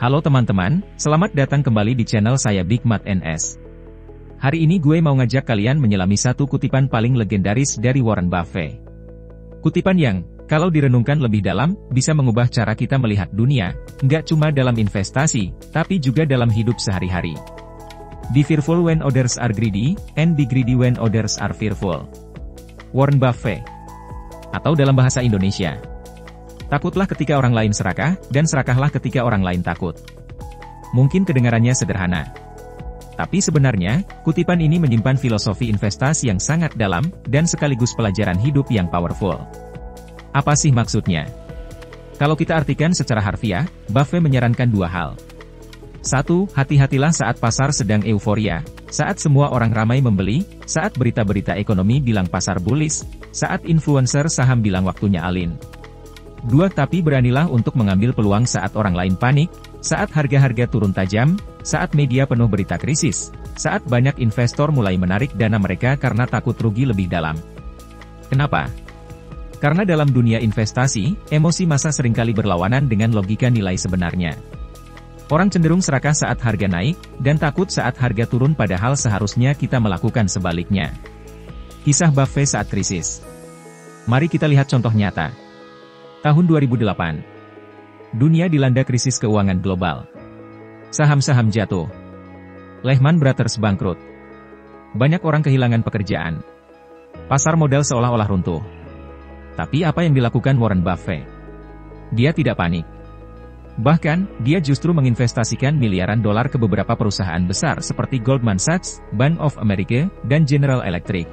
Halo teman-teman, selamat datang kembali di channel saya Big Mat NS. Hari ini gue mau ngajak kalian menyelami satu kutipan paling legendaris dari Warren Buffett. Kutipan yang, kalau direnungkan lebih dalam, bisa mengubah cara kita melihat dunia, nggak cuma dalam investasi, tapi juga dalam hidup sehari-hari. Be fearful when others are greedy, and be greedy when others are fearful. Warren Buffett. Atau dalam bahasa Indonesia, takutlah ketika orang lain serakah, dan serakahlah ketika orang lain takut. Mungkin kedengarannya sederhana. Tapi sebenarnya, kutipan ini menyimpan filosofi investasi yang sangat dalam, dan sekaligus pelajaran hidup yang powerful. Apa sih maksudnya? Kalau kita artikan secara harfiah, Buffett menyarankan dua hal. 1. Hati-hatilah saat pasar sedang euforia, saat semua orang ramai membeli, saat berita-berita ekonomi bilang pasar bullish, saat influencer saham bilang waktunya alin. 2. Tapi beranilah untuk mengambil peluang saat orang lain panik, saat harga-harga turun tajam, saat media penuh berita krisis, saat banyak investor mulai menarik dana mereka karena takut rugi lebih dalam. Kenapa? Karena dalam dunia investasi, emosi massa seringkali berlawanan dengan logika nilai sebenarnya. Orang cenderung serakah saat harga naik, dan takut saat harga turun padahal seharusnya kita melakukan sebaliknya. Kisah Buffett saat krisis. Mari kita lihat contoh nyata. Tahun 2008. Dunia dilanda krisis keuangan global. Saham-saham jatuh. Lehman Brothers bangkrut. Banyak orang kehilangan pekerjaan. Pasar modal seolah-olah runtuh. Tapi apa yang dilakukan Warren Buffett? Dia tidak panik. Bahkan, dia justru menginvestasikan miliaran dolar ke beberapa perusahaan besar seperti Goldman Sachs, Bank of America, dan General Electric.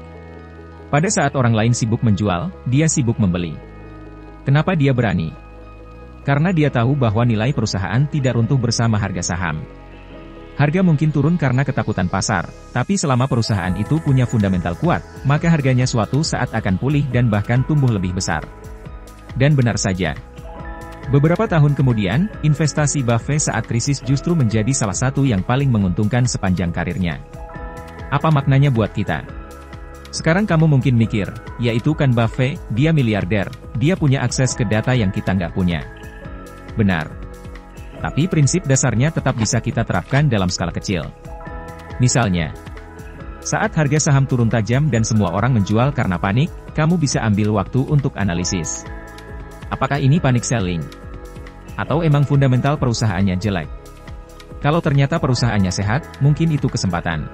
Pada saat orang lain sibuk menjual, dia sibuk membeli. Kenapa dia berani? Karena dia tahu bahwa nilai perusahaan tidak runtuh bersama harga saham. Harga mungkin turun karena ketakutan pasar, tapi selama perusahaan itu punya fundamental kuat, maka harganya suatu saat akan pulih dan bahkan tumbuh lebih besar. Dan benar saja. Beberapa tahun kemudian, investasi Buffett saat krisis justru menjadi salah satu yang paling menguntungkan sepanjang karirnya. Apa maknanya buat kita? Sekarang kamu mungkin mikir, yaitu kan Buffett, dia miliarder, dia punya akses ke data yang kita nggak punya. Benar. Tapi prinsip dasarnya tetap bisa kita terapkan dalam skala kecil. Misalnya, saat harga saham turun tajam dan semua orang menjual karena panik, kamu bisa ambil waktu untuk analisis. Apakah ini panic selling? Atau emang fundamental perusahaannya jelek? Kalau ternyata perusahaannya sehat, mungkin itu kesempatan.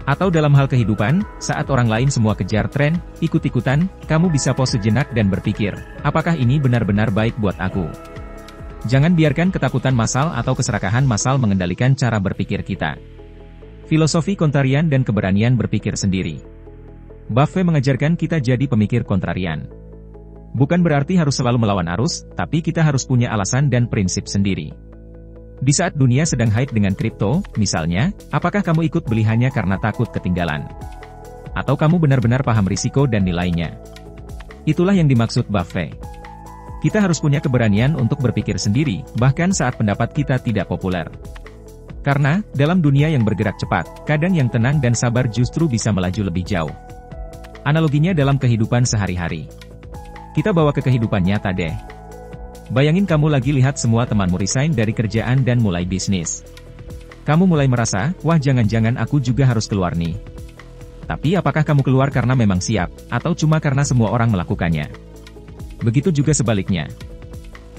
Atau dalam hal kehidupan, saat orang lain semua kejar tren, ikut-ikutan, kamu bisa pause sejenak dan berpikir, apakah ini benar-benar baik buat aku? Jangan biarkan ketakutan massal atau keserakahan massal mengendalikan cara berpikir kita. Filosofi kontrarian dan keberanian berpikir sendiri. Buffett mengajarkan kita jadi pemikir kontrarian. Bukan berarti harus selalu melawan arus, tapi kita harus punya alasan dan prinsip sendiri. Di saat dunia sedang hype dengan kripto, misalnya, apakah kamu ikut beli hanya karena takut ketinggalan? Atau kamu benar-benar paham risiko dan nilainya? Itulah yang dimaksud Buffett. Kita harus punya keberanian untuk berpikir sendiri, bahkan saat pendapat kita tidak populer. Karena, dalam dunia yang bergerak cepat, kadang yang tenang dan sabar justru bisa melaju lebih jauh. Analoginya dalam kehidupan sehari-hari. Kita bawa ke kehidupan nyata deh. Bayangin kamu lagi lihat semua temanmu resign dari kerjaan dan mulai bisnis. Kamu mulai merasa, wah jangan-jangan aku juga harus keluar nih. Tapi apakah kamu keluar karena memang siap, atau cuma karena semua orang melakukannya? Begitu juga sebaliknya.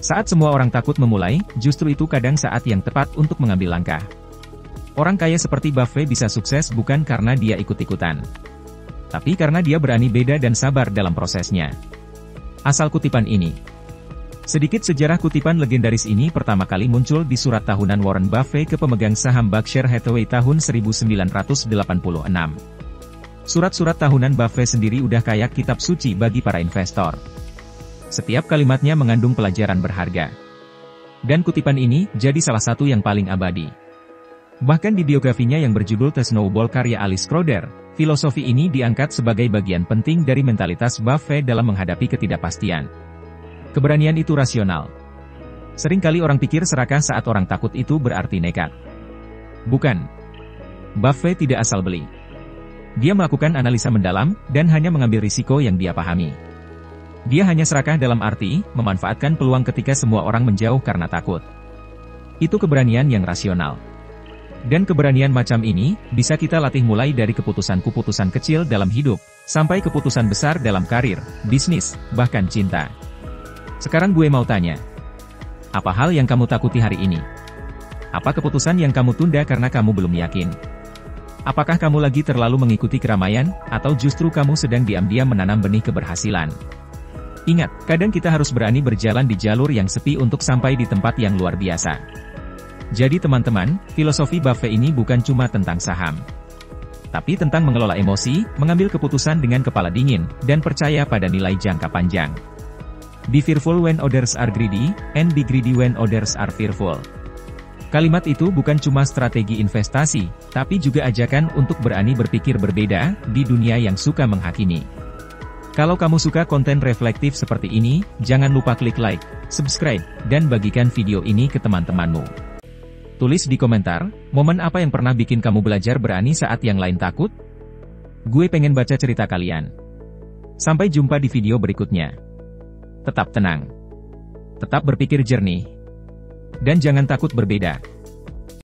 Saat semua orang takut memulai, justru itu kadang saat yang tepat untuk mengambil langkah. Orang kaya seperti Buffett bisa sukses bukan karena dia ikut-ikutan. Tapi karena dia berani beda dan sabar dalam prosesnya. Asal kutipan ini. Sedikit sejarah kutipan legendaris ini pertama kali muncul di surat tahunan Warren Buffett ke pemegang saham Berkshire Hathaway tahun 1986. Surat-surat tahunan Buffett sendiri udah kayak kitab suci bagi para investor. Setiap kalimatnya mengandung pelajaran berharga. Dan kutipan ini jadi salah satu yang paling abadi. Bahkan di biografinya yang berjudul The Snowball karya Alice Crowder, filosofi ini diangkat sebagai bagian penting dari mentalitas Buffett dalam menghadapi ketidakpastian. Keberanian itu rasional. Seringkali orang pikir serakah saat orang takut itu berarti nekat. Bukan. Buffett tidak asal beli. Dia melakukan analisa mendalam, dan hanya mengambil risiko yang dia pahami. Dia hanya serakah dalam arti, memanfaatkan peluang ketika semua orang menjauh karena takut. Itu keberanian yang rasional. Dan keberanian macam ini, bisa kita latih mulai dari keputusan-keputusan kecil dalam hidup, sampai keputusan besar dalam karir, bisnis, bahkan cinta. Sekarang gue mau tanya. Apa hal yang kamu takuti hari ini? Apa keputusan yang kamu tunda karena kamu belum yakin? Apakah kamu lagi terlalu mengikuti keramaian, atau justru kamu sedang diam-diam menanam benih keberhasilan? Ingat, kadang kita harus berani berjalan di jalur yang sepi untuk sampai di tempat yang luar biasa. Jadi teman-teman, filosofi Buffett ini bukan cuma tentang saham. Tapi tentang mengelola emosi, mengambil keputusan dengan kepala dingin, dan percaya pada nilai jangka panjang. Be fearful when others are greedy, and be greedy when others are fearful. Kalimat itu bukan cuma strategi investasi, tapi juga ajakan untuk berani berpikir berbeda, di dunia yang suka menghakimi. Kalau kamu suka konten reflektif seperti ini, jangan lupa klik like, subscribe, dan bagikan video ini ke teman-temanmu. Tulis di komentar, momen apa yang pernah bikin kamu belajar berani saat yang lain takut? Gue pengen baca cerita kalian. Sampai jumpa di video berikutnya. Tetap tenang. Tetap berpikir jernih. Dan jangan takut berbeda.